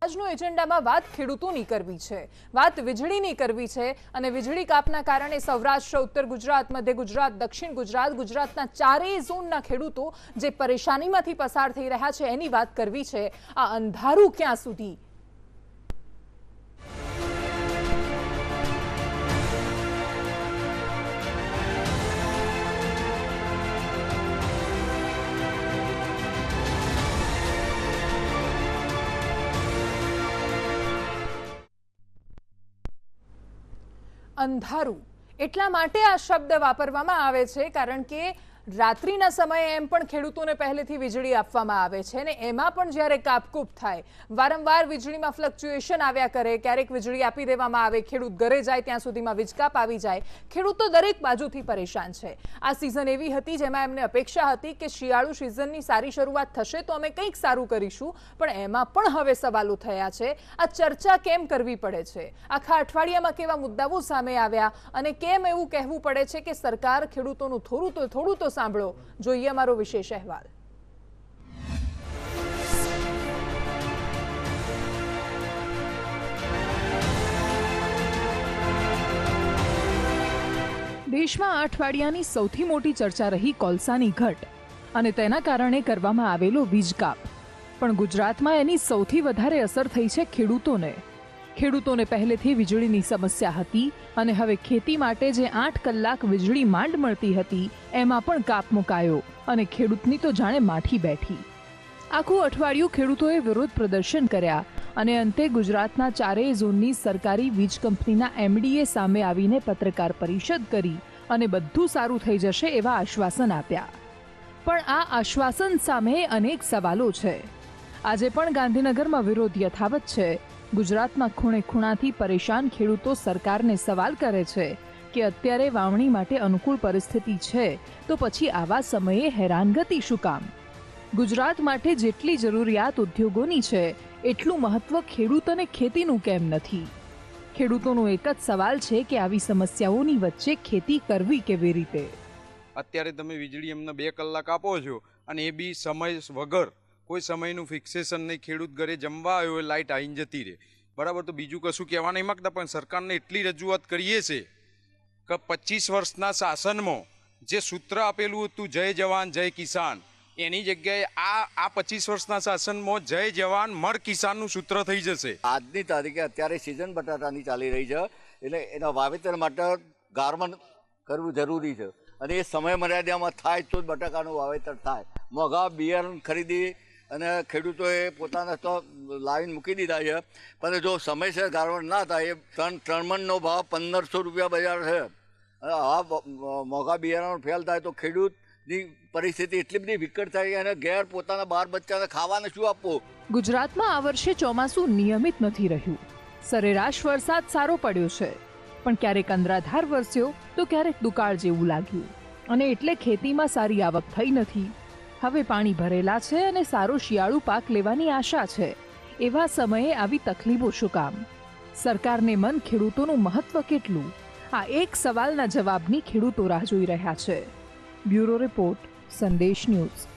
આજનો એજન્ડામાં વાત ખેડૂતોની કરવી છે, વાત વીજળીની કરવી છે અને વીજળી કાપના કારણે સૌરાષ્ટ્ર, ઉત્તર ગુજરાત, મધ્ય ગુજરાત, દક્ષિણ ગુજરાત, ગુજરાતના ચારેય ઝોનના ખેડૂતો જે પરેશાનીમાંથી પસાર થઈ રહ્યા છે એની વાત કરવી છે। આ અંધારું ક્યાં સુધી? અંધારું એટલા માટે આ શબ્દ વાપરવામાં આવે છે કારણ કે રાત્રિના સમયે એમ પણ ખેડૂતોને પહેલેથી વીજળી આપવામાં આવે છે ને એમાં પણ જ્યારે કાપકૂપ થાય, વારંવાર વીજળીમાં ફ્લક્ચ્યુએશન આવ્યા કરે, ક્યારેક વીજળી આપી દેવામાં આવે, ખેડૂત ઘરે જાય ત્યાં સુધીમાં વીજકાપ આવી જાય, ખેડૂતો દરેક બાજુથી પરેશાન છે। આ સિઝન એવી હતી જેમાં એમને અપેક્ષા હતી કે શિયાળુ સિઝનની સારી શરૂઆત થશે તો અમે કંઈક સારું કરીશું, પણ એમાં પણ હવે સવાલો થયા છે। આ ચર્ચા કેમ કરવી પડે છે? આખા અઠવાડિયામાં કેવા મુદ્દાઓ સામે આવ્યા અને કેમ એવું કહેવું પડે છે કે સરકાર ખેડૂતોનું થોડું તો સાંભળો। જોઈએ અમારો વિશેષ અહેવાલ। દેશમાં આ અઠવાડિયાની સૌથી મોટી ચર્ચા રહી કોલસાની ઘટ અને તેના કારણે કરવામાં આવેલો વીજ કાપ, પણ ગુજરાતમાં એની સૌથી વધારે અસર થઈ છે ખેડૂતોને। ખેડૂતોને પહેલેથી વીજળીની સમસ્યા હતી અને હવે ખેતી માટે જે 8 કલાક વીજળી માંડ મળતી હતી એમાં પણ કાપ મુકાયો અને ખેડૂતની તો જાણે માઠી બેઠી। આખું અઠવાડિયું ખેડૂતોએ વિરોધ પ્રદર્શન કર્યા અને અંતે ગુજરાતના ચારેય ઝોનની સરકારી વીજ કંપનીના એમડીએ સામે આવીને પત્રકાર પરિષદ કરી અને બધું સારું થઈ જશે એવા આશ્વાસન આપ્યા, પણ આ આશ્વાસન સામે અનેક સવાલો છે। આજે પણ ગાંધીનગરમાં વિરોધ યથાવત છે। ગુજરાતના ખૂણે ખૂણાથી પરેશાન ખેડૂતો સરકારને સવાલ કરે છે કે અત્યારે વાવણી માટે અનુકૂળ પરિસ્થિતિ છે તો પછી આવા સમયે હેરાનગતિ શું કામ? ગુજરાત માટે જેટલી જરૂરિયાત ઉદ્યોગોની છે એટલું મહત્વ ખેડૂત અને ખેતીનું કેમ નથી? ખેડૂતોનો એક જ સવાલ છે કે આવી સમસ્યાઓની વચ્ચે ખેતી કરવી કેવી રીતે? અત્યારે તમે વીજળી એમને 2 કલાક આપો છો અને એ બી સમય વગર, કોઈ સમયનું ફિક્સેશન નહીં, ખેડૂત ઘરે જમવા આવ્યો હોય લાઇટ આવીને જતી રહે, બરાબર। તો બીજું કશું કહેવા નહીં માગતા, પણ સરકારને એટલી રજૂઆત કરીએ છે કે 25 વર્ષના શાસનમાં જે સૂત્ર આપેલું હતું જય જવાન જય કિસાન, એની જગ્યાએ આ 25 વર્ષના શાસનમાં જય જવાન મર કિસાનનું સૂત્ર થઈ જશે। આજની તારીખે અત્યારે સિઝન બટાટાની ચાલી રહી છે, એટલે એના વાવેતર માટે ગારમન કરવું જરૂરી છે અને એ સમય મર્યાદામાં થાય તો જ બટાકાનું વાવેતર થાય। મોંઘા બિયારણ ખરીદી અને ખેડૂતોએ પોતાના સ્ટોક લાવીને મૂકી દીધા છે, પણ જો સમયસર ગારવણ ના થાય, એ ત્રણ મણનો ભાવ 1500 રૂપિયા બજાર છે, આ મોંઘા બિયારણ ફેલ થાય તો ખેડૂતની પરિસ્થિતિ એટલી બધી વિકટ થાય અને ઘેર પોતાના 12 બચ્ચાને ખાવાને શું આપવું? ગુજરાતમાં આ વર્ષે ચોમાસું નિયમિત નથી રહ્યું। સરેરાશ વરસાદ સારો પડ્યો છે, પણ ક્યારેક અંધરાધાર વરસ્યો તો ક્યારેક દુકાળ જેવું લાગ્યું અને એટલે ખેતીમાં સારી આવક થઈ નથી। હવે પાણી ભરેલા છે અને સારો શિયાળુ પાક લેવાની આશા છે, એવા સમયે આવી તકલીફો શું કામ? સરકારને મન ખેડૂતોનું મહત્વ કેટલું? આ એક સવાલના જવાબની ખેડૂતો રાહ જોઈ રહ્યા છે। બ્યુરો રિપોર્ટ, સંદેશ ન્યૂઝ।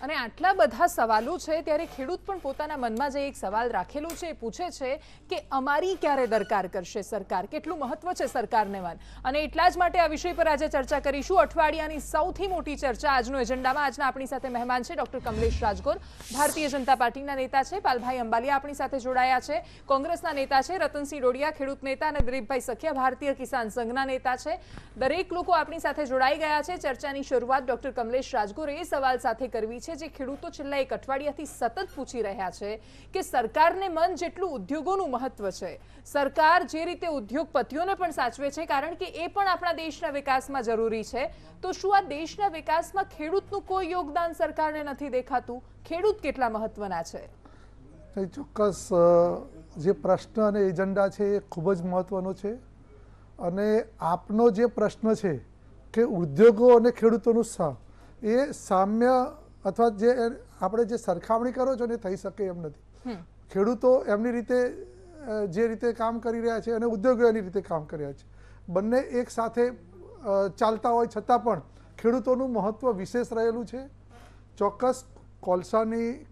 અને આટલા બધા સવાલો છે ત્યારે ખેડૂત પણ પોતાના મનમાં જે એક સવાલ રાખેલો છે એ પૂછે છે કે અમારી ક્યારે દરકાર કરશે સરકાર? કેટલું મહત્વ છે સરકારને મન? અને એટલા જ માટે આ વિષય પર આજે ચર્ચા કરીશું। અઠવાડિયાની સૌથી મોટી ચર્ચા આજનો એજન્ડામાં। આજના આપણી સાથે મહેમાન છે ડોક્ટર કમલેશ રાજગોર, ભારતીય જનતા પાર્ટીના નેતા છે, પાલભાઈ અંબાલિયા આપણી સાથે જોડાયા છે, કોંગ્રેસના નેતા છે, રતનસિંહ ડોડિયા ખેડૂત નેતા અને દિલીપભાઈ સખિયા ભારતીય કિસાન સંઘના નેતા છે। દરેક લોકો આપણી સાથે જોડાઈ ગયા છે। ચર્ચાની શરૂઆત ડોક્ટર કમલેશ રાજગોરે એ સવાલ સાથે કરવી છે જે ખેડૂતો છેલ્લા એક અઠવાડિયાથી સતત પૂછી રહ્યા છે કે સરકારને મન જેટલું ઉદ્યોગોનું મહત્વ છે, સરકાર જે રીતે ઉદ્યોગપતિઓને પણ સાચવે છે કારણ કે એ પણ આપણા દેશના વિકાસમાં જરૂરી છે, તો શું આ દેશના વિકાસમાં ખેડૂતનું કોઈ યોગદાન સરકારને નથી દેખાતું? ખેડૂત કેટલા મહત્વના છે? ચોક્કસ જે પ્રશ્ન અને એજન્ડા છે એ ખૂબ જ મહત્વનો છે અને આપનો જે પ્રશ્ન છે કે ઉદ્યોગો અને ખેડૂતોનું એ સામ્ય અથવા જે આપણે જે સરખામણી કરો છો ને થઈ શકે એમ નથી। ખેડૂતો એમની રીતે જે રીતે કામ કરી રહ્યા છે અને ઉદ્યોગો એની રીતે કામ કરી રહ્યા છે, બંને એક સાથે ચાલતા હોય છતાં પણ ખેડૂતોનું મહત્વ વિશેષ રહેલું છે। ચોક્કસ કોલસાની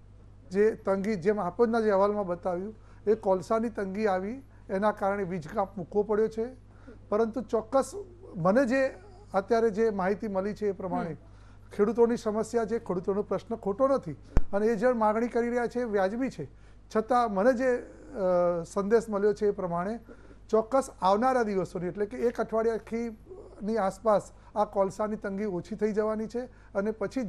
જે તંગી, જેમ આપોજના જે અહેવાલમાં બતાવ્યું, એ કોલસાની તંગી આવી એના કારણે વીજ કાપ મૂકવો પડ્યો છે. પરંતુ ચોક્કસ મને જે અત્યારે જે માહિતી મળી છે એ પ્રમાણે ખેડૂતોની સમસ્યા છે, ખેડૂતોનો પ્રશ્ન ખોટો નથી અને એ જે માગણી કરી રહ્યા છે એ વ્યાજબી છે. છતાં મને જે સંદેશ મળ્યો છે એ પ્રમાણે ચોક્કસ આવનારા દિવસોની, એટલે કે એક અઠવાડિયાની આસપાસ આ કોલસાની તંગી ઓછી થઈ જવાની છે અને પછી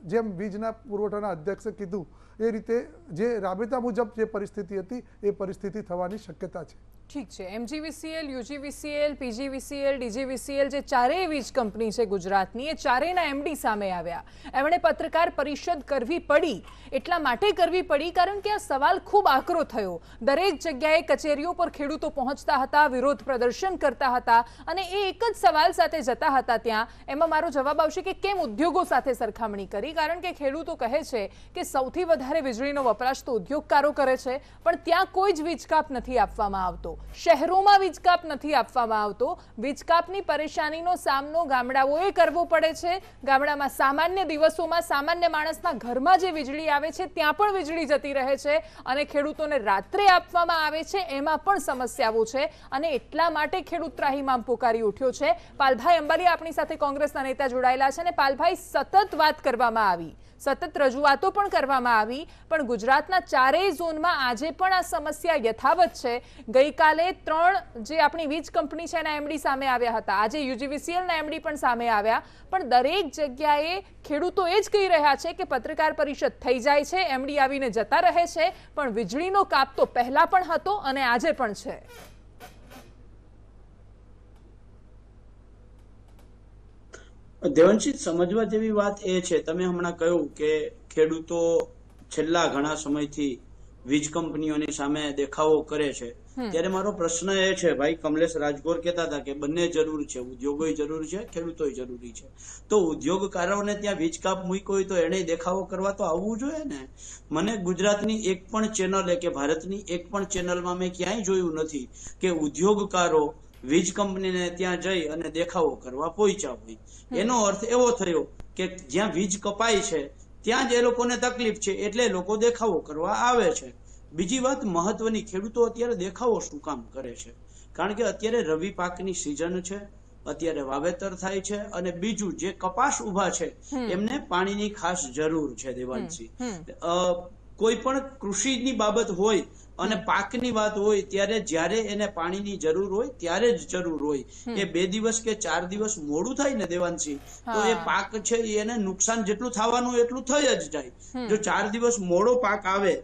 જેમ વીજના પુરવઠાના અધ્યક્ષે કીધું એ રીતે જે રાબેતા મુજબ જે પરિસ્થિતિ હતી એ પરિસ્થિતિ થવાની શક્યતા છે. ઠીક છે. MGVCL, UGVCL, PGVCL, DGVCL જે ચારેય વીજ કંપની છે ગુજરાતની, એ ચારેયના MD સામે આવ્યા. એમણે પત્રકાર પરિષદ કરવી પડી. એટલા માટે કરવી પડી કારણ કે આ સવાલ ખૂબ આકરો થયો. દરેક જગ્યાએ કચેરીઓ પર ખેડૂતો પહોંચતા હતા, વિરોધ પ્રદર્શન કરતા હતા અને એ એક જ સવાલ સાથે જતા હતા ત્યાં. એમાં મારો જવાબ આવશે કે કેમ ઉદ્યોગો સાથે સરખામણી કરી, કારણ કે ખેડૂતો કહે છે કે સૌથી વધારે વીજળીનો વપરાશ તો ઉદ્યોગકારો કરે છે, પણ ત્યાં કોઈ જ વીજકાપ નથી આપવામાં આવતો. શહેરોમાં વીજકાપ નથી આપવામાં આવતો. વીજકાપની પરેશાનીનો સામનો ગામડાઓએ કરવો પડે છે. ગામડામાં સામાન્ય દિવસોમાં સામાન્ય માણસના ઘરમાં જે વીજળી આવે છે ત્યાં પણ વીજળી જતી રહે છે અને ખેડૂતોને રાત્રે આપવામાં આવે છે એમાં પણ સમસ્યાઓ છે અને એટલા માટે ખેડૂત ત્રાહિમામ પોકારી ઉઠ્યો છે. પાલભાઈ અંબાલી આપણી સાથે કોંગ્રેસના નેતા જોડાયેલા છે અને પાલભાઈ, સતત વાત કરવામાં આવી, સતત રજૂઆતો પણ કરવામાં આવી, પણ ગુજરાતના ચારેય ઝોનમાં આજે પણ આ સમસ્યા યથાવત છે. ગઈકાલે 3 જે આપણી વીજ કંપની છે એના MD સામે આવ્યા હતા, આજે UGVCLના MD પણ સામે આવ્યા, પણ દરેક જગ્યાએ ખેડૂતો એ જ કહી રહ્યા છે કે પત્રકાર પરિષદ થઈ જાય છે, MD આવીને જતા રહે છે, પણ વીજળીનો કાપ તો પહેલા પણ હતો અને આજે પણ છે. દેવાંશી, સમજવા જેવી વાત એ છે, તમે હમણાં કહ્યું કે ખેડૂતો છેલ્લા ઘણા સમયથી વીજ કંપનીઓની સામે દેખાવો કરે છે, ત્યારે મારો પ્રશ્ન એ છે, ભાઈ કમલેશ રાજગોર કહેતા હતા કે બંને જરૂર છે, ઉદ્યોગોય જરૂર છે, ખેડૂતોય જરૂરી છે. તો ઉદ્યોગકારોને ત્યાં વીજ કાપ મૂક્યો હોય તો એને દેખાવો કરવા તો આવવું જોઈએ ને. મને ગુજરાતની એક પણ ચેનલ કે ભારતની એક પણ ચેનલમાં મેં ક્યાંય જોયું નથી કે ઉદ્યોગકારો વીજ કંપનીને ત્યાં જઈ અને દેખાવો કરવા પહોંચ્યા હોય. એનો અર્થ એવો થયો કે જ્યાં વીજ કપાય છે ત્યાં જ એ લોકોને તકલીફ છે એટલે લોકો દેખાવો કરવા આવે છે. બીજી વાત મહત્વની, ખેડૂતો અત્યારે દેખાવો શું કામ કરે છે? કારણ કે અત્યારે રવિ પાકની સિઝન છે, અત્યારે વાવેતર થાય છે અને બીજું જે કપાસ ઉભા છે એમને પાણીની ખાસ જરૂર છે. દેવાંશી, કોઈ પણ કૃષિની બાબત હોય અને પાકની વાત હોય ત્યારે જ્યારે એને પાણીની જરૂર હોય ત્યારે જ જરૂર હોય. એ 2 દિવસ કે 4 દિવસ મોડું થાય ને દેવાંશી, તો એ પાક છે એને નુકસાન જેટલું થવાનું એટલું થઈ જ જાય. જો 4 દિવસ મોડો પાક આવે,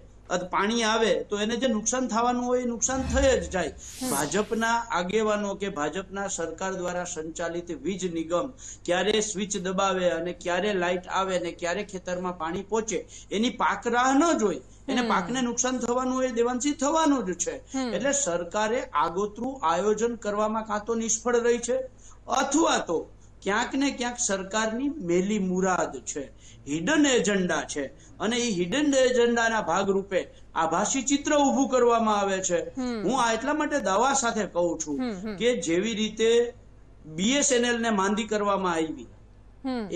પાણી આવે તો એને જે નુકસાન થવાનું હોય એ નુકસાન થઈ જ જાય. ભાજપના આગેવાનો કે ભાજપના સરકાર દ્વારા સંચાલિત વીજ નિગમ ક્યારે સ્વિચ દબાવે અને ક્યારે લાઇટ આવે ને ક્યારે ખેતરમાં પાણી પહોંચે એની પાક રાહ ન જોઈ. એને પાકને નુકસાન થવાનું હોય દેવાંશી થવાનું જ છે. એટલે સરકારે આગોતરું આયોજન કરવામાં કાં તો નિષ્ફળ રહી છે અથવા તો ક્યાંક ને ક્યાંક સરકારની મેલી મુરાદ છે, હિડન એજન્ડા છે અને એ હિડન એજન્ડાના ભાગરૂપે આભાસી ચિત્ર ઊભું કરવામાં આવે છે. હું આ એટલા માટે દાવા સાથે કહું છું કે જેવી રીતે BSNL ને માંદી કરવામાં આવી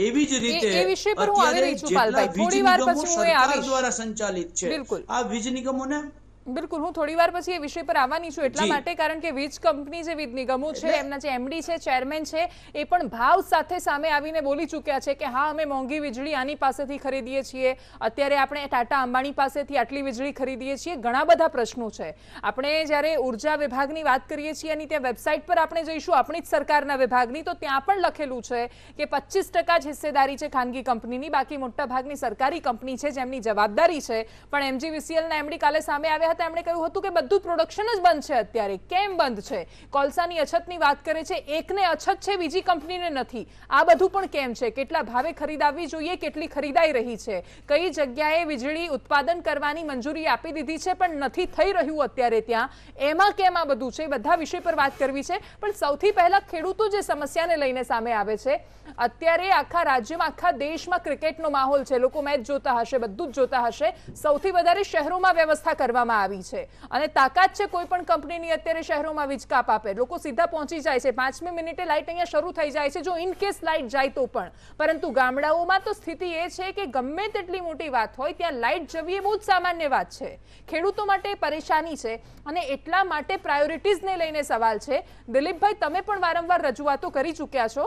એવી જ રીતે અત્યારે જેટલા વીજ નિગમો સરકાર દ્વારા સંચાલિત છે આ વીજ નિગમોને બિલકુલ, હું થોડી વાર પછી એ વિષય પર આવવાની છું એટલા માટે, કારણ કે વીજ કંપની જે વીજ નિગમો છે એમના જે MD છે, ચેરમેન છે, એ પણ ભાવ સાથે સામે આવીને બોલી ચૂક્યા છે કે હા, અમે મોંઘી વીજળી આની પાસેથી ખરીદીએ છીએ, અત્યારે આપણે ટાટા અંબાણી પાસેથી આટલી વીજળી ખરીદીએ છીએ. ઘણા બધા પ્રશ્નો છે. આપણે જ્યારે ઉર્જા વિભાગની વાત કરીએ છીએ અને ત્યાં વેબસાઇટ પર આપણે જઈશું આપણી જ સરકારના વિભાગની, તો ત્યાં પણ લખેલું છે કે 25% જ હિસ્સેદારી છે ખાનગી કંપનીની, બાકી મોટા ભાગની સરકારી કંપની છે જેમની જવાબદારી છે. પણ MGVCLના MD કાલે સામે આવ્યા હતા, એમણે કહ્યું હતું કે બધું પ્રોડક્શન જ બંધ છે. અત્યારે કેમ બંધ છે? કોલસાની અછતની વાત કરે છે, એકને અછત છે, બીજી કંપનીને નથી. આ બધું પણ કેમ છે? કેટલા ભાવે ખરીદાવવી જોઈએ, કેટલી ખરીદાઈ રહી છે, કઈ જગ્યાએ વીજળી ઉત્પાદન કરવાની મંજૂરી આપી દીધી છે પણ નથી થઈ રહ્યું અત્યારે ત્યાં, એમાં કેમ આ બધું છે? બધા વિષય પર વાત કરવી છે. પણ સૌથી પહેલા ખેડૂતો જે સમસ્યાને લઈને સામે આવે છે, અત્યારે આખા રાજ્યમાં, આખા દેશમાં ક્રિકેટનો માહોલ છે, લોકો મેચ જોતા હશે, બધું જ જોતા હશે. સૌથી વધારે શહેરોમાં વ્યવસ્થા કરવામાં આવી આવી છે અને તાકાત છે કોઈ પણ કંપનીની અત્યારે શહેરોમાં વીજ કાપ આપે, લોકો સીધા પહોંચી જાય છે, 5મી મિનિટે લાઇટ અહીંયા શરૂ થઈ જાય છે જો ઇન કેસ લાઇટ જાય તો પણ. પરંતુ ગામડાઓમાં તો સ્થિતિ એ છે કે ગમે તેટલી મોટી વાત હોય ત્યાં લાઇટ જવી એ બહુ જ સામાન્ય વાત છે. ખેડૂતો માટે પરેશાની છે અને એટલા માટે પ્રાયોરિટીઝને લઈને સવાલ છે. દિલીપભાઈ, તમે પણ વારંવાર રજૂઆતો કરી ચૂક્યા છો,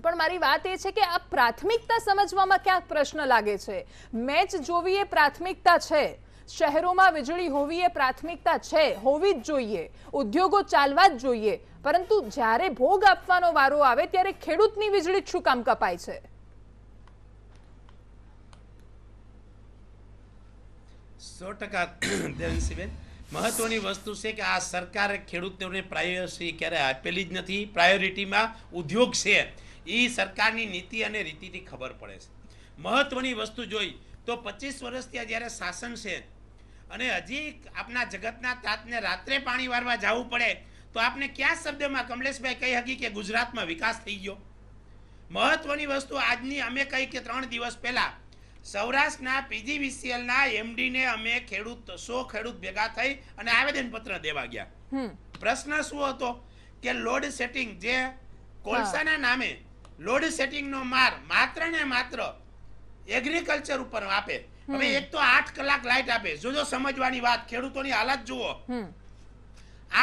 પણ મારી વાત એ છે કે આ પ્રાથમિકતા સમજવામાં ક્યાંક પ્રશ્ન લાગે છે. મેચ જોવી એ પ્રાથમિકતા છે, શહેરોમાં વીજળી હોવી એ પ્રાથમિકતા છે, હોવી જ જોઈએ, ઉદ્યોગો ચાલવા જ જોઈએ, પરંતુ જ્યારે ભોગ આપવાનો વારો આવે ત્યારે ખેડૂતની વીજળી શું કામ કપાય છે? 100% દેવંશીબેન, મહત્વની વસ્તુ છે કે આ સરકારે ખેડૂતોને પ્રાયોરિટી ક્યારે આપેલી જ નથી. પ્રાયોરિટીમાં ઉદ્યોગ છે એ સરકારની નીતિ અને રીતિથી ખબર પડે છે. મહત્વની વસ્તુ જોઈ તો 25 વર્ષથી જ્યારે શાસન છે અને હજી આપના જગતના તાતને રાત્રે પાણી વારવા જવું પડે તો આપને કયા શબ્દમાં કમલેશભાઈ કહી શકી કે ગુજરાતમાં વિકાસ થઈ ગયો? મહત્વની વસ્તુ આજની અમે કહી કે 3 દિવસ પહેલા સૌરાષ્ટ્રના પીજીવીસીએલના એમડીને અમે 100 ખેડૂત ભેગા થઈ અને આવેદનપત્ર દેવા ગયા. પ્રશ્ન શું હતો કે લોડ સેટિંગ, જે કોલસાના નામે લોડ સેટિંગનો માત્ર ને માત્ર એગ્રીકલ્ચર ઉપર આપે. હવે એક તો 8 કલાક લાઇટ આપે, જો સમજવાની વાત, ખેડૂતોની હાલત જુઓ.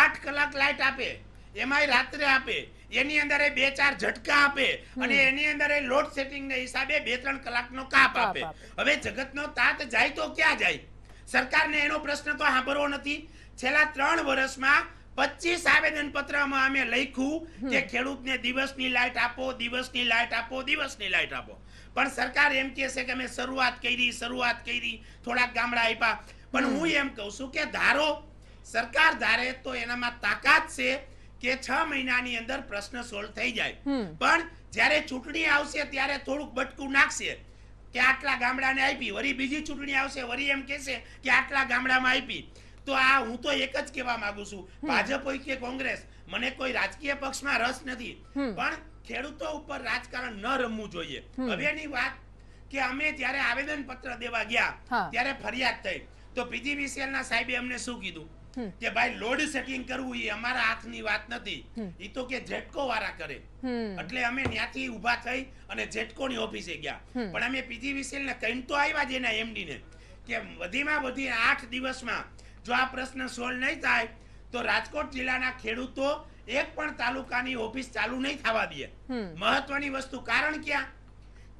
8 કલાક લાઇટ આપે, એમાંય રાત્રે આપે, એની અંદર 2-4 ઝટકા આપે અને એની અંદર લોડ સેટિંગ ને હિસાબે 2-3 કલાકનો કાપ આપે. હવે જગતનો તાત જાય તો ક્યાં જાય? સરકારને એનો પ્રશ્ન તો સાંભળવો નથી. છેલ્લા 3 વર્ષમાં 25 આવેદન પત્રમાં અમે લખ્યું કે ખેડૂતને દિવસની લાઇટ આપો, દિવસની લાઇટ આપો, દિવસની લાઇટ આપો. પણ સરકાર એમ કહે છે કે અમે શરૂઆત કરી, થોડાક ગામડા આપ્યા. પણ હું એમ કહું છું કે સરકાર ધારે તો એનામાં તાકાત છે કે 6 મહિનાની અંદર પ્રશ્ન સોલ્વ થઈ જાય. પણ જ્યારે ચૂંટણી આવશે ત્યારે થોડુંક બટકું નાખશે કે આટલા ગામડાને આપી, વળી બીજી ચૂંટણી આવશે વળી એમ કહેશે કે આટલા ગામડામાં આપી. તો આ હું તો એક જ કહેવા માંગુ છું, ભાજપ હોય કે કોંગ્રેસ, મને કોઈ રાજકીય પક્ષમાં રસ નથી, પણ ખેડૂતો ઉપર રાજકારણ ન રમવું જોઈએ. હવેની વાત કે અમે જ્યારે આવેદન પત્ર દેવા ગયા ત્યારે ફરિયાદ થઈ તો પીજીવીસીએલ ના સાહેબે અમને શું કીધું કે ભાઈ લોડ સેટિંગ કરવું એ અમારા હાથની વાત નથી, એ તો કે જેટકો વાળા કરે. એટલે અમે ત્યાંથી ઊભા થઈ અને જેટકોની ઓફિસે ગયા. પણ અમે પીજીવીસીએલ ને કહીને તો આવ્યા જ એના એમડી ને કે વધીમાં વધી 8 દિવસમાં જો આ પ્રશ્ન સોલ્વ નહીં થાય તો રાજકોટ જિલ્લાના ખેડૂતો એક પણ તાલુકાની ઓફિસ ચાલુ નહીં થવા દે. મહત્વની વસ્તુ, કારણ ક્યાં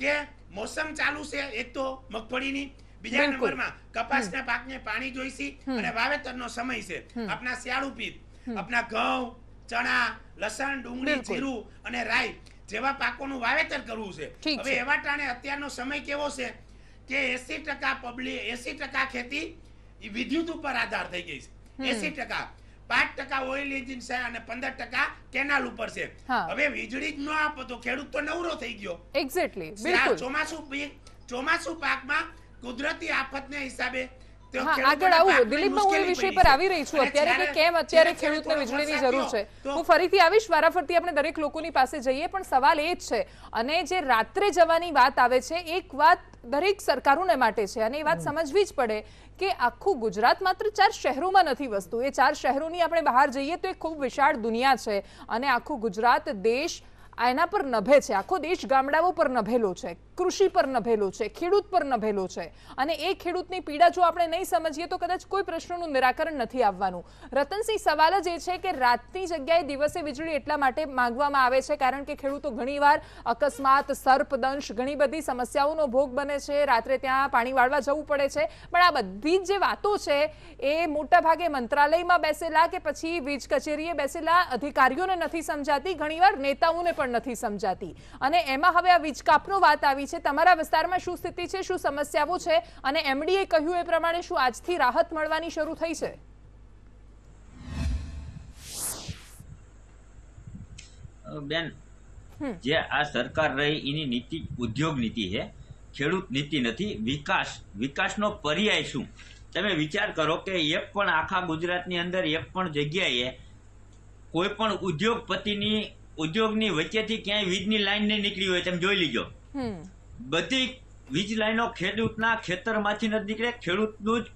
કે મોસમ ચાલુ છે, એક તો મગફળીની, બીજા નંબરમાં કપાસના પાકને પાણી જોઈશે અને વાવેતરનો સમય છે. આપણા શિયાળુ પીક, આપણા ઘઉં, ચણા, લસણ, ડુંગળી, જીરું અને રાઈ જેવા પાકોનું વાવેતર કરવું છે. હવે એવા ટાણે અત્યારનો સમય કેવો છે કે 80% ખેતી વિદ્યુત ઉપર આધાર થઈ ગઈ છે. 80%, 5% ઓઇલ એન્જિન છે અને 15% કેનાલ ઉપર છે. હવે વીજળી જ ન આપો તો ખેડૂત તો નવરો થઈ ગયો. એક્ઝેક્ટલી, બિલકુલ. ચોમાસુ પાકમાં કુદરતી આફતને હિસાબે આગળ આવું દિલીપમાં હું એ વિષય પર આવી રહી છું અત્યારે કે કેમ અત્યારે ખેડૂતને વીજળીની જરૂર છે. હું ફરીથી આવીશ, વારાફરતી આપણે દરેક લોકોની પાસે જઈએ, પણ સવાલ એ જ છે અને જે રાત્રે જવાની વાત આવે છે, એક વાત દરેક સરકારોને માટે છે અને એ વાત સમજવી જ પડે કે આખું ગુજરાત માત્ર 4 શહેરોમાં નથી વસતું. એ 4 શહેરોની આપણે બહાર જઈએ તો એ ખૂબ વિશાળ દુનિયા છે અને આખું ગુજરાત દેશ એના પર નભે છે. આખો દેશ ગામડાઓ પર નભેલો છે, કૃષિ પર નભેલો છે, ખેડૂત પર નભેલો છે અને એ ખેડૂતની પીડા જો આપણે નહીં સમજીએ તો કદાચ કોઈ પ્રશ્નનું નિરાકરણ નથી આવવાનું. રતનસિંહ, સવાલ જ એ છે કે રાતની જગ્યાએ દિવસે વીજળી એટલા માટે માંગવામાં આવે છે કારણ કે ખેડૂતો ઘણીવાર અકસ્માત, સર્પદંશ, ઘણી બધી સમસ્યાઓનો ભોગ બને છે, રાત્રે ત્યાં પાણી વાળવા જવું પડે છે. પણ આ બધી જે વાતો છે એ મોટા ભાગે મંત્રાલયમાં બેસેલા કે પછી વીજ કચેરીએ બેસેલા અધિકારીઓને નથી સમજાતી, ઘણીવાર નેતાઓને પણ નથી સમજાતી. અને એમાં હવે આ વીજ કાપનો વાત આવી છે. તમારા વિસ્તારમાં શું સ્થિતિ છે, શું સમસ્યાઓ છે અને એમડીએ કહ્યું એ પ્રમાણે શું આજથી રાહત મળવાની શરૂ થઈ છે? બેન, જે આ સરકાર રહી એની નીતિ ઉદ્યોગ નીતિ છે, ખેડૂત નીતિ નથી. વિકાસનો પર્યાય શું? તમે વિચાર કરો કે એક પણ આખા ગુજરાતની અંદર એક પણ જગ્યાએ કોઈ પણ ઉદ્યોગની વચ્ચેથી ક્યાંય વીજની લાઈન નહીં નીકળી હોય. તમે જોઈ લીજો, બધી વીજ લાઈનો ખેડૂતના ખેતરમાંથી નથી નીકળે, ખેડૂતનું જ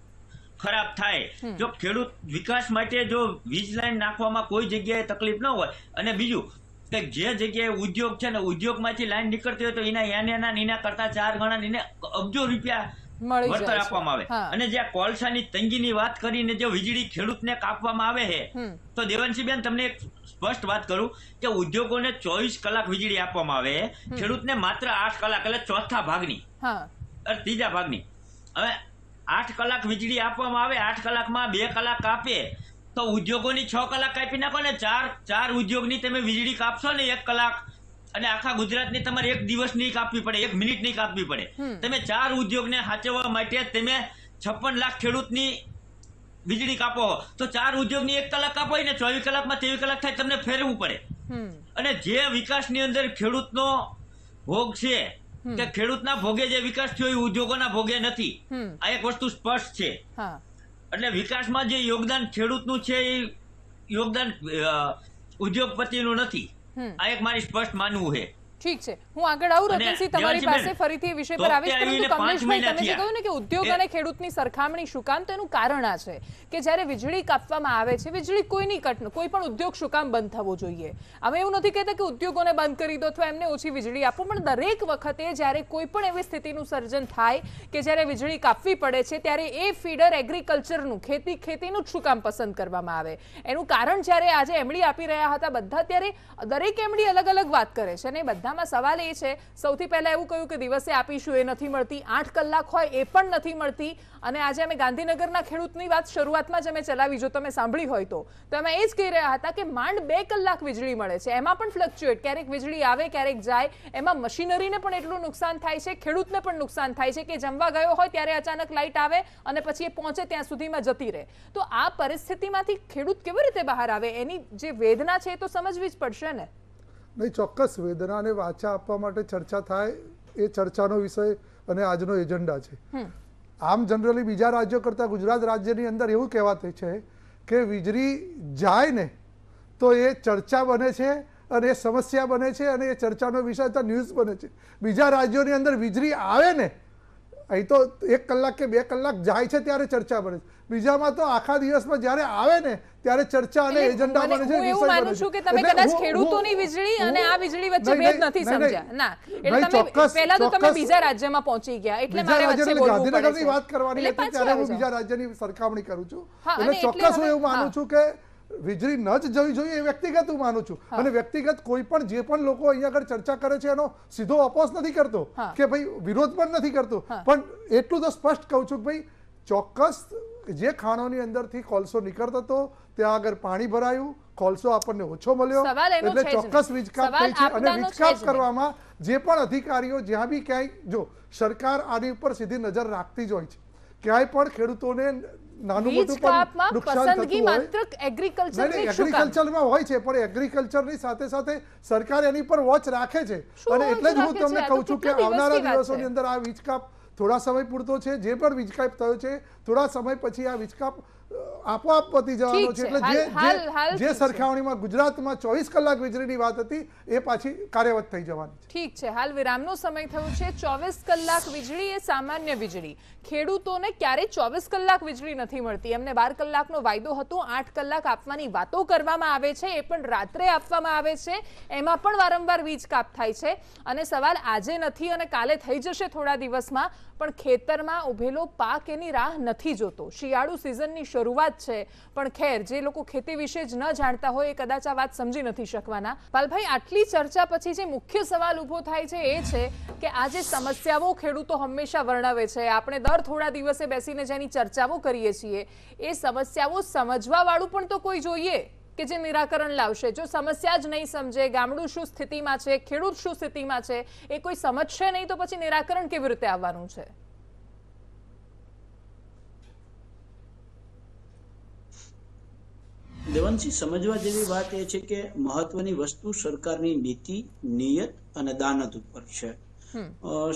ખરાબ થાય. જો ખેડૂત વિકાસ માટે જો વીજ લાઈન નાખવામાં કોઈ જગ્યાએ તકલીફ ન હોય, અને બીજું કે જે જગ્યાએ ઉદ્યોગ છે ને ઉદ્યોગમાંથી લાઈન નીકળતી હોય તો એના કરતા 4 ગણા એને અબજો રૂપિયા વળતર આપવામાં આવે. અને જે કોલસાની તંગીની વાત કરીને જો વીજળી ખેડૂતને કાપવામાં આવે છે, તો દેવાંશીબેન તમને એક સ્પષ્ટ વાત કરું કે ઉદ્યોગોને 24 કલાક વીજળી આપવામાં આવે, ખેડૂતને માત્ર 8 કલાક, એટલે ચોથા ભાગની, ત્રીજા ભાગની. હવે 8 કલાક વીજળી આપવામાં આવે, 8 કલાકમાં 2 કલાક કાપે તો ઉદ્યોગોની 6 કલાક કાપી નાખો ને, ચાર ઉદ્યોગની તમે વીજળી કાપશો ને 1 કલાક, અને આખા ગુજરાતની તમારે 1 દિવસ નહીં કાપવી પડે, 1 મિનિટ નહીં કાપવી પડે. તમે 4 ઉદ્યોગને સાચવવા માટે તમે 56 લાખ ખેડૂતની વીજળી કાપો, તો 4 ઉદ્યોગની 1 કલાક કાપો ને 24 કલાકમાં 23 કલાક થાય, તમને ફેરવું પડે. અને જે વિકાસની અંદર ખેડૂતનો ભોગ છે કે ખેડૂતના ભોગે જે વિકાસ થયો એ ઉદ્યોગોના ભોગે નથી. આ એક વસ્તુ સ્પષ્ટ છે. એટલે વિકાસમાં જે યોગદાન ખેડૂતનું છે એ યોગદાન ઉદ્યોગપતિનું નથી. આ એક મારી સ્પષ્ટ માનવું છે. ઠીક છે, હું આગળ આવું રતનસિંહ તમારી પાસે ફરીથી એ વિષય પર આવીશ, પરંતુ કમલેશભાઈ તમે જે કહ્યું ને કે ઉદ્યોગ અને ખેડૂતની સરખામણી શું કામ, તો એનું કારણ આ છે કે જ્યારે વીજળી કાપવામાં આવે છે, વીજળી કોઈ પણ ઉદ્યોગ શું કામ બંધ થવો જોઈએ. અમે એવું નથી કહેતા કે ઉદ્યોગોને બંધ કરી દો અથવા એમને ઓછી વીજળી આપો, પણ દરેક વખતે જ્યારે કોઈ પણ એવી સ્થિતિનું સર્જન થાય કે જ્યારે વીજળી કાપવી પડે છે, ત્યારે એ ફીડર એગ્રીકલ્ચરનું, ખેતીનું જ શું કામ પસંદ કરવામાં આવે. એનું કારણ જ્યારે આજે એમડી આપી રહ્યા હતા બધા, ત્યારે દરેક એમડી અલગ અલગ વાત કરે છે, અને બધા સવાલ એ છે, સૌથી પહેલા એવું કહ્યું કે દિવસે આપીશું એ નથી મળતી, 8 કલાક હોય એ પણ નથી મળતી. અને આજે અમે ગાંધીનગરના ખેડૂતની વાત શરૂઆતમાં જ અમે ચલાવી, જો તમે સાંભળી હોય તો અમે એ જ કહી રહ્યા હતા કે માંડ 2 કલાક વીજળી મળે છે, એમાં પણ ફ્લક્ચ્યુએટ, ક્યારેક વીજળી આવે ક્યારેક જાય, એમાં મશીનરીને પણ એટલું નુકસાન થાય છે, ખેડૂતને પણ નુકસાન થાય છે કે જમવા ગયો હોય ત્યારે અચાનક લાઇટ આવે અને પછી એ પહોંચે ત્યાં સુધીમાં જતી રહે. તો આ પરિસ્થિતિમાંથી ખેડૂત કેવી રીતે બહાર આવે, એની જે વેદના છે એ તો સમજવી જ પડશે ને. નહીં, ચોક્કસ વેદનાને વાચા આપવા માટે ચર્ચા થાય, એ ચર્ચાનો વિષય અને આજનો એજન્ડા છે. આમ જનરલી બીજા રાજ્યો કરતાં ગુજરાત રાજ્યની અંદર એવું કહેવાતું છે કે વીજળી જાય ને તો એ ચર્ચા બને છે અને એ સમસ્યા બને છે અને એ ચર્ચાનો વિષય તો ન્યૂઝ બને છે. બીજા રાજ્યોની અંદર વીજળી આવે ને, અહીં તો 1 કલાક કે 2 કલાક જાય છે ત્યારે ચર્ચા બને છે, બીજામાં તો આખા દિવસમાં જ્યારે આવે ને ત્યારે ચર્ચા અને એજન્ડા બને છે. હું એવું માનું છું કે તમે કદાચ ખેડૂતોની વીજળી અને આ વીજળી વચ્ચે ભેદ નથી સમજ્યા. ના, એટલે તમે પહેલા તો તમે બીજા રાજ્યમાં પહોંચી ગયા, એટલે મારે વચ્ચે બોલવું પડે છે. ગાંધીનગરની વાત કરવાની હતી ત્યારે હું બીજા રાજ્યની સરખામણી કરું છું. એટલે ચોક્કસ હું એવું માનું છું કે વીજળી ન જ જવી જોઈએ એ વ્યક્તિગત હું માનું છું. અને વ્યક્તિગત કોઈ પણ જે પણ લોકો અહીંયા આગળ ચર્ચા કરે છે એનો સીધો અપોઝ નથી કરતો કે ભાઈ વિરોધ પણ નથી કરતો, પણ એટલું તો સ્પષ્ટ કહું છું કે ભાઈ ચોક્કસ જે ખાણોની અંદરથી કોલસો નીકળતો હતો ત્યાં આગળ પાણી ભરાયું, કોલસો આપણને ઓછો મળ્યો, એટલે ચોક્કસ વીજકાપ થઈ છે. અને વીજકાપ કરવામાં જે પણ અધિકારીઓ જ્યાં બી ક્યાંય, જો સરકાર આની ઉપર સીધી નજર રાખતી જ હોય છે, ક્યાંય પણ ખેડૂતોને નાનું મોટું પણ નુકસાન થતું હોય, એગ્રીકલ્ચરમાં હોય છે, પણ એગ્રીકલ્ચરની સાથે સાથે સરકાર એની પર વોચ રાખે છે. અને એટલે જ હું તમને કહું છું કે આવનારા દિવસોની અંદર આ વીજકાપ થોડા સમય પૂરતો છે, જે પણ વીજકાપ થયો છે થોડા સમય પછી આ વીજકાપ આપોઆપ પતી જવાનો છે. એટલે જે સરખામણીમાં ગુજરાતમાં 24 કલાક વીજળીની વાત હતી એ પાછી કાર્યરત થઈ જવાની છે. ઠીક છે, હાલ વિરામનો સમય થયો છે. 24 કલાક વીજળી એ સામાન્ય વીજળી, ખેડૂતોને ક્યારે 24 કલાક વીજળી નથી મળતી. એમને 12 કલાકનો વાયદો હતો, 8 કલાક આપવાની વાતો કરવામાં આવે છે, એ પણ રાત્રે આપવામાં આવે છે, એમાં પણ વારંવાર વીજ કાપ થાય છે. અને સવાલ આજે નથી અને કાલે થઈ જશે થોડા દિવસમાં, પણ ખેતરમાં ઉભેલો પાક એની રાહ નથી જોતો. શિયાળુ સિઝનની શરૂઆત છે, પણ ખેર જે લોકો ખેતી વિશે જ ન જાણતા હોય એ કદાચ આ વાત સમજી નથી શકવાના. પાલભાઈ, આટલી ચર્ચા પછી જે મુખ્ય સવાલ ઊભો થાય છે એ છે કે આ જે સમસ્યાઓ ખેડૂતો હંમેશા વર્ણવે છે, આપણે દર થોડા દિવસે બેસીને જેની ચર્ચાઓ કરીએ છીએ, એ સમસ્યાઓ સમજવા વાળું પણ તો કોઈ જોઈએ કે જે નિરાકરણ લાવશે. જો સમસ્યા જ નહીં સમજે, ગામડું શું સ્થિતિમાં છે, ખેડૂત શું સ્થિતિમાં છે, એ કોઈ સમજશે નહીં, તો પછી નિરાકરણ કેવી રીતે આવવાનું છે? દેવાંશી, સમજવા જેવી વાત એ છે કે મહત્વની વસ્તુ સરકારની નીતિ, નિયત અને દાનત ઉપર છે.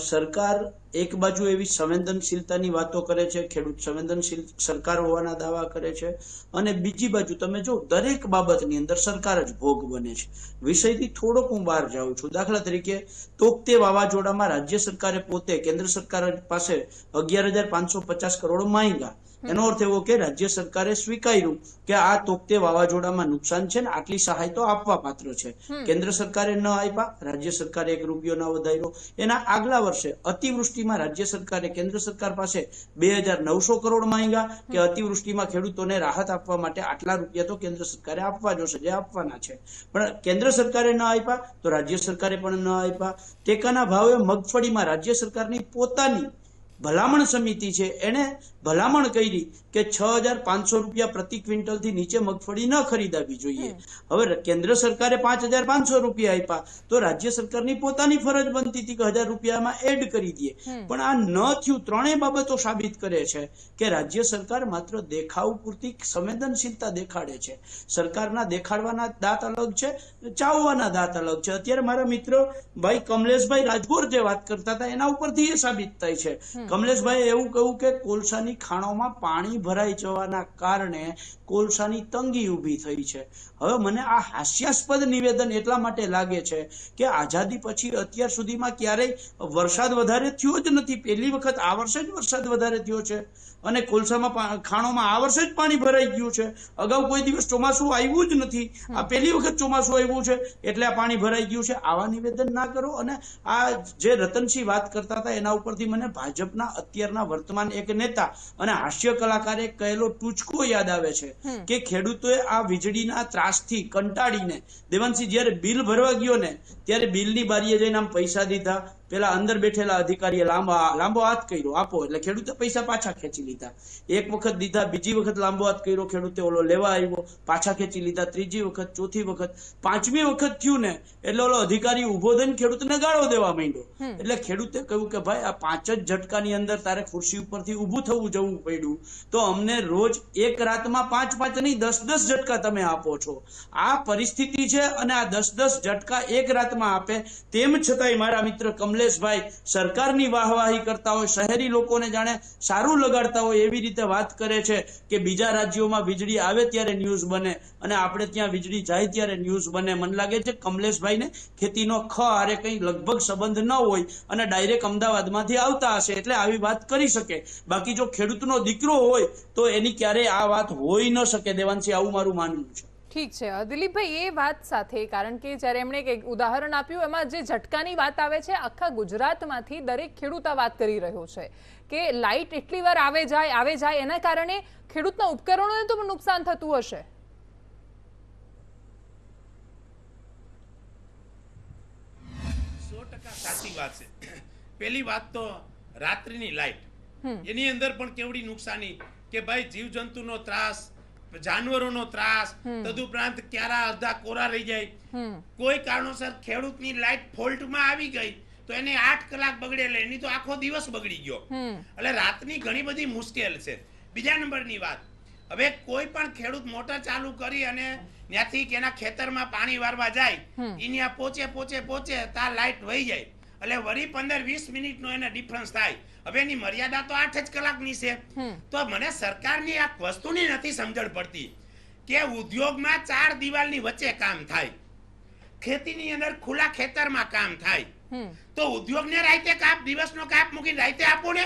સરકાર એક બાજુ એવી સંવેદનશીલતાની વાતો કરે છે, ખેડૂત સંવેદનશીલ સરકાર હોવાના દાવા કરે છે, અને બીજી બાજુ તમે જો દરેક બાબતની અંદર સરકાર જ ભોગ બને છે. વિષયથી થોડોક હું બહાર જાઉં છું. દાખલા તરીકે તોકતે વાવાઝોડામાં રાજ્ય સરકારે પોતે કેન્દ્ર સરકાર પાસે 11,550 કરોડ માંગ્યા, એનો અર્થ એવો કે રાજ્ય સરકારે સ્વીકાર્યું કે આ તોકતે વાવાઝોડામાં નુકસાન છે ને આટલી સહાય તો આપવા પાત્ર છે. કેન્દ્ર સરકારે ન આપ્યા, રાજ્ય સરકારે 1 રૂપિયો ન વધાર્યો. એના આગલા વર્ષે અતિવૃષ્ટિમાં રાજ્ય સરકારે કેન્દ્ર સરકાર પાસે 2900 કરોડ માંગ્યા કે અતિવૃષ્ટિમાં ખેડૂતોને રાહત આપવા માટે આટલા રૂપિયા તો કેન્દ્ર સરકારે આપવા જોશે, જે આપવાના છે. પણ કેન્દ્ર સરકારે ન આપ્યા તો રાજ્ય સરકારે પણ ન આપ્યા. ટેકાના ભાવે મગફળીમાં રાજ્ય સરકારની પોતાની ભલામણ સમિતિ છે, એને ભલામણ કરી કે 6500 રૂપિયા પ્રતિ ક્વિન્ટલ થી નીચે મગફળી ન ખરીદાવી જોઈએ. હવે કેન્દ્ર સરકારે 5500 રૂપિયા આપ્યા તો રાજ્ય સરકારની પોતાની ફરજ બનતી હતી કે 1000 રૂપિયામાં એડ કરી દઈએ. પણ આ ન થયું. ત્રણેય બાબતો સાબિત કરે છે કે રાજ્ય સરકાર માત્ર દેખાવ પૂરતી સંવેદનશીલતા દેખાડે છે. સરકારના દેખાડવાના દાંત અલગ છે, ચાવવાના દાંત અલગ છે. અત્યારે મારા મિત્ર ભાઈ કમલેશભાઈ રાજગોર જે વાત કરતા હતા એના ઉપરથી એ સાબિત થાય છે. કમલેશભાઈ એવું કહ્યું કે કોલસાની ખાણોમાં પાણી ભરાઈ જવાના કારણે કોલસાની તંગી ઊભી થઈ છે. હવે મને આ હાસ્યાસ્પદ નિવેદન એટલા માટે લાગે છે કે આઝાદી પછી અત્યાર સુધીમાં ક્યારેય વરસાદ વધારે થયો જ નથી. પહેલી વખત આ વર્ષે જ વરસાદ વધારે થયો છે અને કોલસામાં ખાણોમાં આ વર્ષે જ પાણી ભરાઈ ગયું છે. અગાઉ કોઈ દિવસ ચોમાસું આવ્યું જ નથી. આ પહેલી વખત ચોમાસું આવ્યું છે એટલે આ પાણી ભરાઈ ગયું છે. આવા નિવેદન ના કરો. અને આ જે રતનસિંહ વાત કરતા હતા એના ઉપરથી મને ભાજપના અત્યારના વર્તમાન એક નેતા અને હાસ્ય કલાકારે કહેલો ટૂચકો યાદ આવે છે કે ખેડૂતોએ આ વીજળીના ત્રાસથી કંટાળીને દેવાંશી જ્યારે બિલ ભરવા ગયો ને ત્યારે બિલની બારીએ જઈને આમ પૈસા દીધા. પેલા અંદર બેઠેલા અધિકારીએ લાંબો હાથ કર્યો આપો એટલે ખેડૂતે પૈસા પાછા ખેંચી લીધા. એક વખત દીધા, બીજી વખત લાંબો હાથ કર્યો, ખેડૂતે ઓલો લેવા આવ્યો, પાછા ખેંચી લીધા. ત્રીજી વખત, ચોથી વખત, પાંચમી વખત થયું ને એટલે ઓલો અધિકારી ઉભો થઈને ખેડૂતને ગાળો દેવા માંડ્યો. એટલે ખેડૂતે કહ્યું કે ભાઈ આ 5 જ ઝટકાની અંદર તારે ખુરશી ઉપરથી ઊભું થવું જવું પડ્યું તો અમને રોજ એક રાતમાં 5 નહીં 10 ઝટકા તમે આપો છો. આ પરિસ્થિતિ છે અને આ 10 ઝટકા એક રાતમાં આપે. તેમ છતાંય મારા મિત્ર કમલેશભાઈ સરકારની વાહવાહી કરતા હોય, શહેરી લોકોને જાણે સારું લગાડતા હોય એવી રીતે વાત કરે છે કે બીજા રાજ્યોમાં વીજળી આવે ત્યારે ન્યૂઝ બને અને આપણે ત્યાં વીજળી જાય ત્યારે ન્યૂઝ બને. મને લાગે છે કમલેશભાઈને ખેતીનો ખ આરે કંઈ લગભગ સંબંધ ન હોય અને ડાયરેક્ટ અમદાવાદમાંથી આવતા હશે એટલે આવી વાત કરી શકે. બાકી જો ખેડૂતનો દીકરો હોય તો એની ક્યારેય આ વાત હોઈ ન શકે. દેવાંશી, આવું મારું માનવું છે. ઠીક છે દિલીપભાઈ, એ વાત સાથે કારણ કે જ્યારે એમણે એક ઉદાહરણ આપ્યું એમાં જે ઝટકાની વાત આવે છે આખા ગુજરાતમાંથી દરેક ખેડૂત આ વાત કરી રહ્યો છે કે લાઇટ એટલી વાર આવે જાય એના કારણે ખેડૂતના ઉપકરણોને તો નુકસાન થતું હશે. સાચી વાત છે. પહેલી વાત તો રાત્રિની લાઇટ, એની અંદર પણ કેવડી નુકસાની કે ભાઈ જીવજંતુનો ત્રાસ, જાનવરોનો ત્રાસ, તદુપરાંત ક્યારા અડધા કોરા રહી જાય. કોઈ કારણોસર ખેડૂતની લાઇટ ફોલ્ટમાં આવી ગઈ તો એને 8 કલાક બગડે એટલે એની તો આખો દિવસ બગડી ગયો. એટલે રાતની ઘણી બધી મુશ્કેલ છે. બીજા નંબરની વાત, હવે કોઈ પણ ખેડૂત મોટર ચાલુ કરી અને ત્યાંથી એના ખેતરમાં પાણી વારવા જાય, અહીંયા પહોંચે ત્યાં લાઇટ વહી જાય એટલે વળી 15-20 મિનિટનો એને ડિફરન્સ થાય. હવે એની મર્યાદા તો 8 જ કલાકની છે. તો મને સરકારની આ વસ્તુની નથી સમજણ પડતી કે ઉદ્યોગમાં 4 દિવાલની વચ્ચે કામ થાય, ખેતીની અંદર ખુલ્લા ખેતરમાં કામ થાય, તો ઉદ્યોગને રાતે કાપ, દિવસનો કાપ મૂકીને રાતે આપો ને.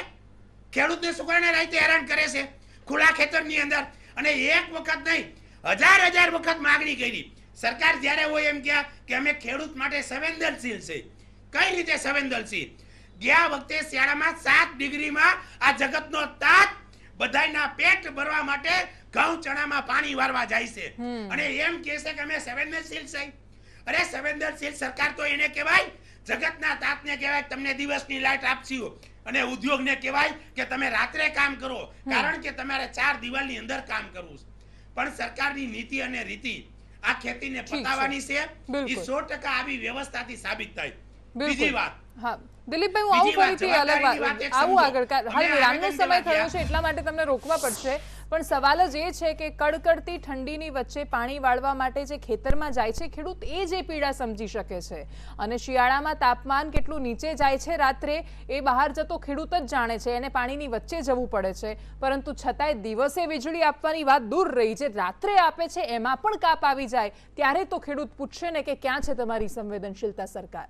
ખેડૂતને શું કારણે રાતે હેરાન કરે છે ખુલ્લા ખેતરની અંદર? અને એક વખત નહીં, હજાર વખત માગણી કરી. સરકાર જ્યારે હોય એમ કે અમે ખેડૂત માટે સંવેદનશીલ છે. કઈ રીતે સંવેદનશીલ? ગયા વખતે શિયાળામાં 7 ડિગ્રીમાં આ જગતનો તાત બધાયના પેટ ભરવા માટે ઘઉં ચણામાં પાણી વારવા જાય છે અને એમ કહે છે કે અમે સંવેદનશીલ છે. અરે સંવેદનશીલ સરકાર તો એને કહેવાય, જગતના તાતને કહેવાય તમને દિવસની લાઇટ આપશું અને ઉદ્યોગને કહેવાય કે તમે રાત્રે કામ કરો કારણ કે તમારે 4 દિવાલની અંદર કામ કરવું. પણ સરકારની નીતિ અને રીતિ આ ખેતીને પતાવવાની છે. એ 100% આવી વ્યવસ્થાથી સાબિત થાય. બીજી વાત, હા દિલીપભાઈ, હું આવું ફરીથી અલગ વાત આવું આગળ હાલ વિરામનો સમય થયો છે એટલા માટે તમને રોકવા પડશે. પણ સવાલ જ એ છે કે કડકડતી ઠંડીની વચ્ચે પાણી વાળવા માટે જે ખેતરમાં જાય છે ખેડૂત એ જે પીડા સમજી શકે છે અને શિયાળામાં તાપમાન કેટલું નીચે જાય છે રાત્રે એ બહાર જતો ખેડૂત જ જાણે છે. એને પાણીની વચ્ચે જવું પડે છે પરંતુ છતાંય દિવસે વીજળી આપવાની વાત દૂર રહી છે, રાત્રે આપે છે એમાં પણ કાપ આવી જાય ત્યારે તો ખેડૂત પૂછશે ને કે ક્યાં છે તમારી સંવેદનશીલતા સરકાર?